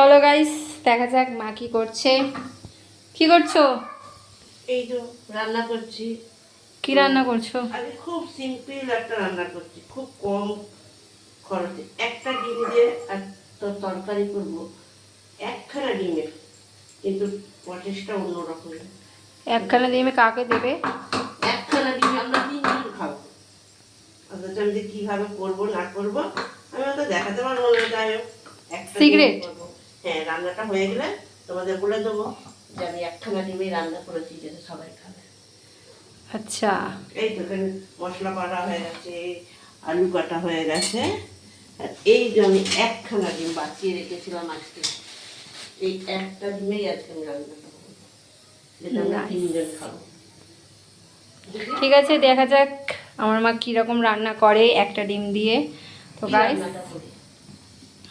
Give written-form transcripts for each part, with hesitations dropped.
চলো গাইস, দেখা যাক মা কি করছে। কি করছো? এই তো রান্না করছি। কি রান্না করছো? আজকে খুব সিম্পল একটা রান্না করছি, খুব কম খরচে। একটা ডিম দিয়ে আর তরকারি করব, একখানা ডিমের, কিন্তু প্রচেষ্টা অন্যরকম। একখানা ডিমে কাকে দেবে? একখানা ডিমে আমরা তিনজন খাবো। অথচ আমি যে কীভাবে করবো না করবো আমি তো দেখাতে পারবো না। যাই হোক, একটা ডিম সিক্রেট? করবো। হ্যাঁ, রান্নাটা হয়ে গেলে তোমাদের বলে দেবো যে আমি একখানা ডিমেই রান্না করেছি, যেটা সবাই খাবে। আচ্ছা, এই তো এখানে মশলা বাটা হয়ে গেছে, আলু কাটা হয়ে গেছে। আর এই যে আমি একখানা ডিম বাঁচিয়ে রেখেছিলাম আজকে, এই একটা ডিমেই আজকে আমি রান্না করবো, যেটা আমরা তিনজন খাবো। ঠিক আছে, দেখা যাক আমার মা কীরকম রান্না করে একটা ডিম দিয়ে। তো গাইস,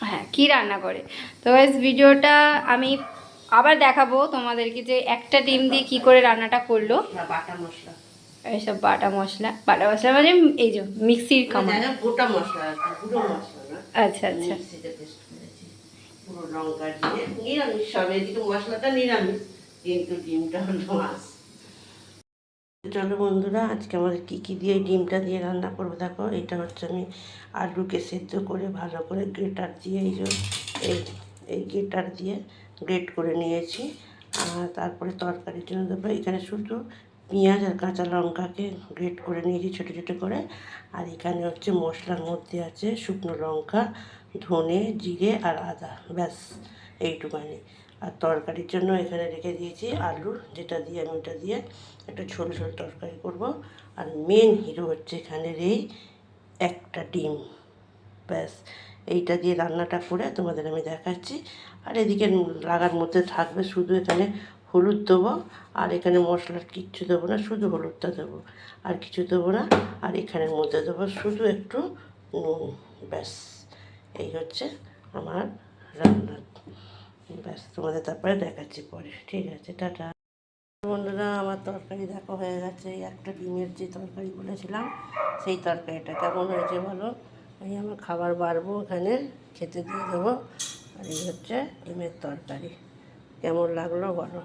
হ্যাঁ, কি রান্না করে। তো গাইস, ভিডিওটা আমি আবার দেখাবো তোমাদেরকে যে একটা ডিম দিয়ে কি করে রান্নাটা করলো। বাটা মশলা, এইসব বাটা মশলা মানে এই যে মিক্সির কামান। গোটা মশলা, গুঁড়ো মশলা না। আচ্ছা আচ্ছা, মিক্সিতে পেস্ট করেছি, পুরো লঙ্কা দিয়ে। নিরামিষ সব, এদিকে মশলাটা নিরামিষ, কিন্তু ডিমটা হলো মাছ। চলো বন্ধুরা, আজকে আমাদের কী কী দিয়ে ডিমটা দিয়ে রান্না করবো দেখো। এটা হচ্ছে আমি আলুকে সেদ্ধ করে ভালো করে গ্রেটার দিয়ে, এই গ্রেটার দিয়ে গ্রেট করে নিয়েছি। আর তারপরে তরকারির জন্য দেবো এখানে শুধু পেঁয়াজ আর কাঁচা লঙ্কাকে গ্রেট করে নিয়েছি ছোটো ছোটো করে। আর এখানে হচ্ছে মশলার মধ্যে আছে শুকনো লঙ্কা, ধনে, জিরে আর আদা, ব্যাস এইটুকানি। আর তরকারির জন্য এখানে রেখে দিয়েছি আলু, যেটা দিয়ে আমি ওটা দিয়ে একটা ঝোল ঝোল তরকারি করব। আর মেন হিরো হচ্ছে এখানের এই একটা ডিম, ব্যাস। এইটা দিয়ে রান্নাটা করে তোমাদের আমি দেখাচ্ছি। আর এদিকে লাগার মধ্যে থাকবে শুধু এখানে হলুদ দেবো, আর এখানে মশলার কিচ্ছু দেবো না, শুধু হলুদটা দেবো, আর কিছু দেবো না। আর এখানের মধ্যে দেবো শুধু একটু নুন, ব্যাস। এই হচ্ছে আমার রান্না, ব্যাস। তোমাদের তারপরে দেখাচ্ছি পরে, ঠিক আছে, টাটা। বন্ধুরা, আমার তরকারি দেখো হয়ে গেছে। এই একটা ডিমের যে তরকারি বলেছিলাম, সেই তরকারিটা কেমন হয়েছে বলো। আমি আমার খাবার বাড়বো, এখানে খেতে দিয়ে দেবো। আর এই হচ্ছে ডিমের তরকারি, কেমন লাগলো বলো।